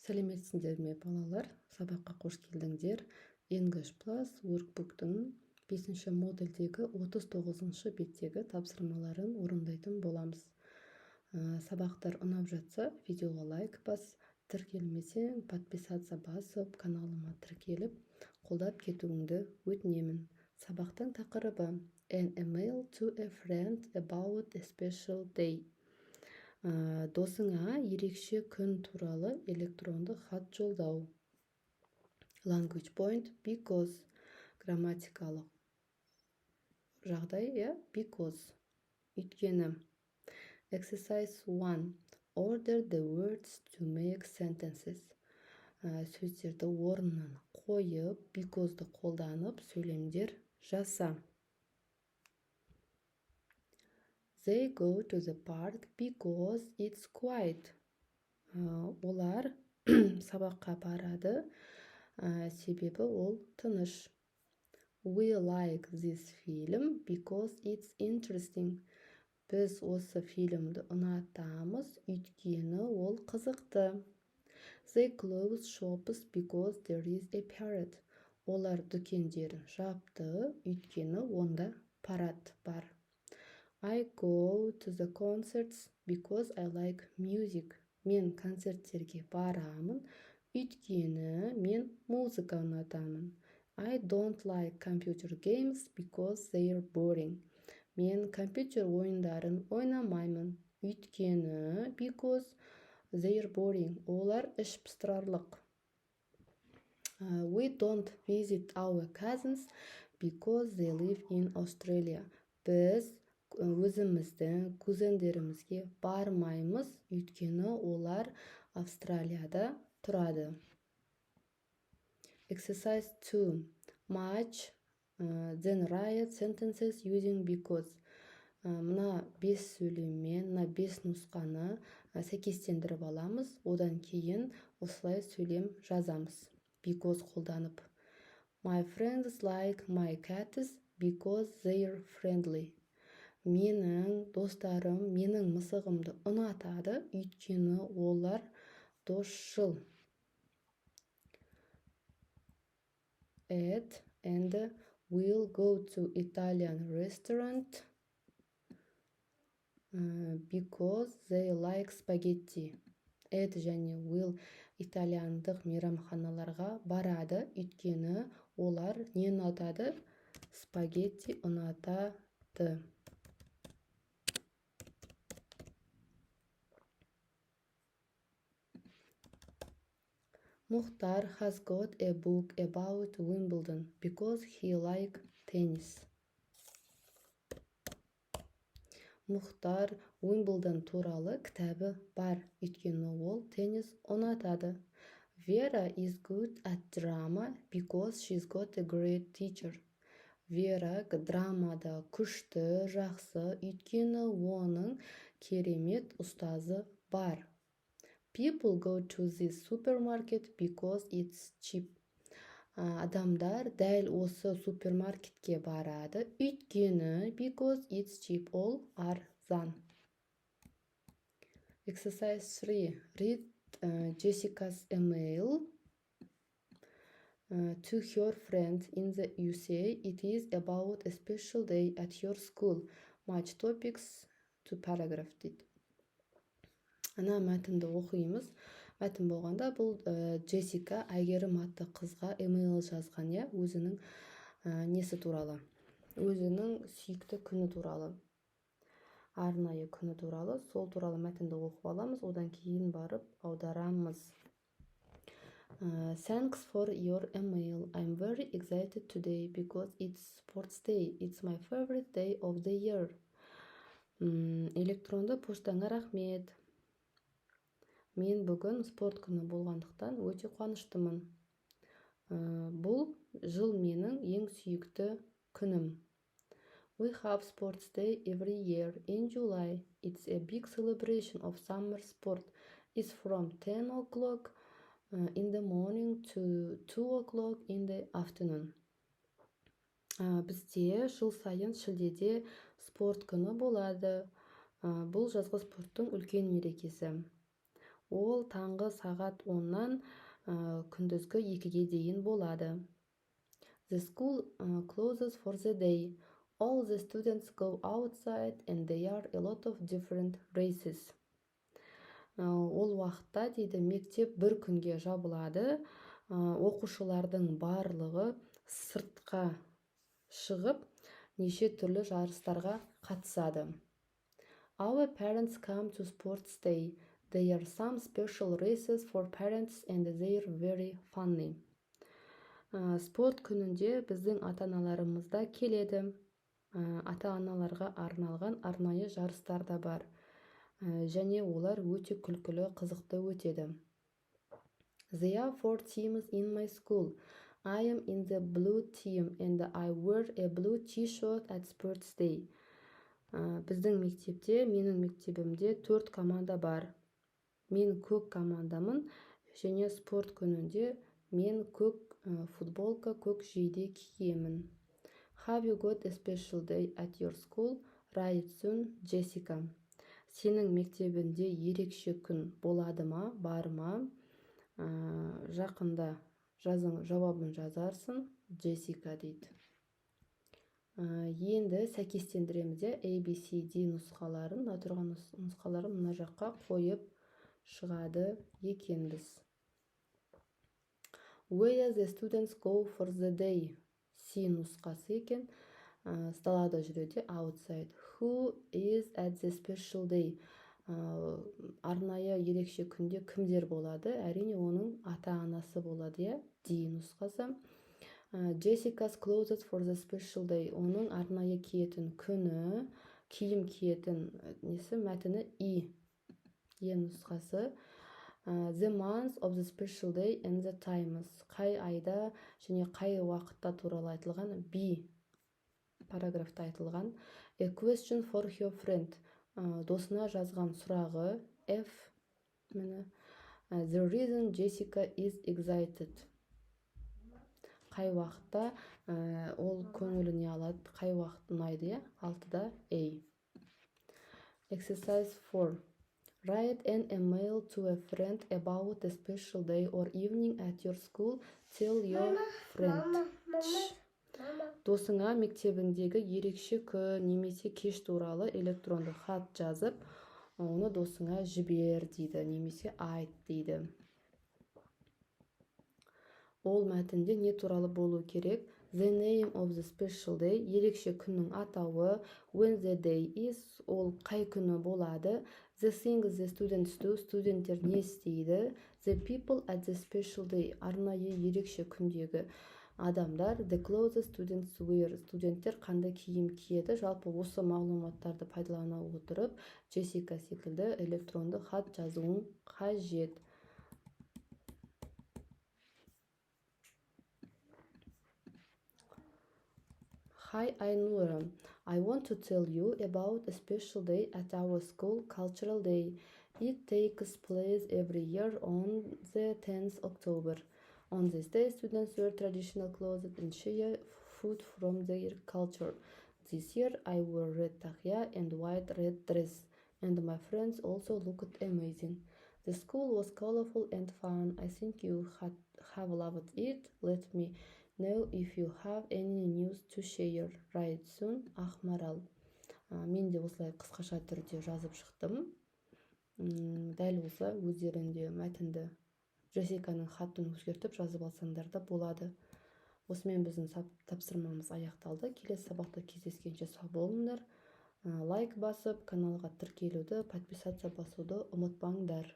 Сәлеметсіңдер ме балалар? Сабаққа қош келдіңдер. English Plus workbook-тың 5-ші модульдегі 39-шы беттегі тапсырмаларын орындайтын боламыз. Сабақтар ұнап жатса, видеоға лайк бас, тіркелмесең, подписаться басып, каналыма тіркеліп, қолдап кетуіңді өтінемін. Сабақтың тақырыбы An email to a friend about a special day. Досыңа ерекше күн туралы электронды хат жолдау. Language point because. Грамматикалық жағдай, because. Өйткені. Exercise 1. Order the words to make sentences. Сөздерді орнынан қойып, because'ды қолданып, сөйлемдер жаса. They go to the park because it's quiet. Олар сабаққа барады, себебі ол тыныш. We like this film because it's interesting. Біз осы фильмді ұнатамыз, өйткені ол қызықты. They close shops because there is a parade. Олар дүкендерін жапты, өйткені онда парад бар. I go to the concerts because I like music. Мен концерттерге барамын, өйткені мен музыка ұнатамын. I don't like computer games because they are boring. Мен компьютер ойындарын ойнамаймын, өйткені because they are boring. Олар іш пыстырарлық. We don't visit our cousins because they live in Australia. Біз өзіміздің кузендерімізге бармаймыз, өйткені олар Австралияда тұрады. Exercise 2. Match, then write sentences using because. Мына 5 сөйлеммен, мына 5 нұсқаны сәйкестендіріп аламыз, одан кейін осылай сөйлем жазамыз. Because қолданып. My friends like my cats because they are friendly. Менің достарым менің мысығымды ұнатады, өйткені олар досшыл. Ed and will go to Italian restaurant because they like spaghetti. Ed және will итальяндық мейрамханаларға барады, өйткені олар не ұнатады? Спагетти ұнатады. Muhtar has got a book about Wimbledon because he likes tennis. Muhtar Wimbledon туралы кітабы бар, өйткені ол теннис ұнатады. Vera is good at drama because she's got a great teacher. Vera драмада күшті, жақсы, өйткені оның керемет ұстазы бар. People go to this supermarket because it's cheap. Адамдар дәл осы супермаркетке барады, өйткені because it's cheap, ол арзан. Exercise 3. Read Jessica's email to her friend in the USA. It is about a special day at your school. Match topics to paragraph дейді. Ана мәтінді оқимыз. Мәтін болғанда бұл Джессика Әйгерім атты қызға емейл жазған, өзінің несі туралы, өзінің сүйікті күні туралы, арнайы күні туралы, сол туралы мәтінді оқып аламыз, одан кейін барып аударамыз. Thanks for your email. I'm very excited today because it's sports day. It's my favorite day of the year. Электронды поштаңа рахмет. Мен бүгін спорт күні болғандықтан өте қуаныштымын. Бұл жыл менің ең сүйікті күнім. We have sports day every year in July. It's a big celebration of summer sport. It's from 10 o'clock in the morning to 2 o'clock in the afternoon. Бізде жыл сайын шілдеде спорт күні болады. Бұл жазғы спорттың үлкен мерекесі. Ол таңғы сағат 10-нан күндізгі 2-ге дейін болады. The school closes for the day. All the students go outside and there are a lot of different races. Ол уақытта дейді мектеп бір күнге жабылады. Оқушылардың барлығы сыртқа шығып, неше түрлі жарыстарға қатысады. Our parents come to sports day. There are some special races for parents and they are very funny. Спорт күнінде біздің ата-аналарымыз да келеді. Ата-аналарға арналған арнайы жарыстар да бар. Және олар өте күлкілі, қызықты өтеді. There are 4 teams in my school. I am in the blue team and I wear a blue t-shirt at sports day. Біздің мектепте, менің мектебімде 4 команда бар. Мен көк командамын және спорт күнінде мен көк футболка, көк жейде киемін. Have you got a special day at your school? Write soon, Jessica. Сенің мектебінде ерекше күн болады ма, бар ма? Жақында жазың, жауабын жазарсың, Джессика дейді. Енді сәйкестендіреміз. ABCD нұсқаларын, отырған нұсқаларын мына жаққа қойып шығады екенбіз. Where the students go for the day? C нұсқасы екен. Сталада жүреді, outside. Who is at the special day? Арнайы ерекше күнде кімдер болады? Әрине оның ата-анасы болады, D нұсқасы. Jessica's clothes for the special day. Оның арнайы киетін күні, киім киетін несі, мәтіні E нұсқасы. The months of the special day and the times. Қай айда және қай уақытта туралы айтылған? B параграфта айтылған. A question for your friend. Досына жазған сұрағы. F. The reason Jessica is excited. Қай уақытта ол көңіліне алады, қай уақыт ұнайды, 6-да A. Exercise 4. Write an email to a friend about a special day or evening at your school. Tell your friend. Досыңа мектебіндегі ерекше күн немесе кеш туралы электронды хат жазып, оны досыңа жібер дейді, немесе айт дейді. Ол мәтінде не туралы болу керек? The name of the special day, ерекше күннің атауы. When the day is, ол қай күні болады. The things the students do, студенттер не істейді. The people at the special day, арнайы ерекше күндегі адамдар. The clothes students wear, студенттер қандай киім киеді. Жалпы осы мағлұматтарды пайдалана отырып, Джессика секілді электронды хат жазуың қажет. Hi, Ainura. I want to tell you about a special day at our school, Cultural Day. It takes place every year on the 10th October. On this day, students wear traditional clothes and share food from their culture. This year, I wore red tahia and white red dress, and my friends also looked amazing. The school was colorful and fun. I think you have loved it. Let me know if you have any news to share. Write soon, Ahmaral. Мен де осылай қысқаша түрде жазып шықтым. Дәл осылай өздерінде мәтінді Джессиканың хатын өзгертіп жазып алсаңдар да болады. Осымен біздің тапсырмамыз аяқталды. Келесі сабақта кездескенше сау болыңдар. Лайк басып, каналға тіркелуді, подписация басуды ұмытпаңдар.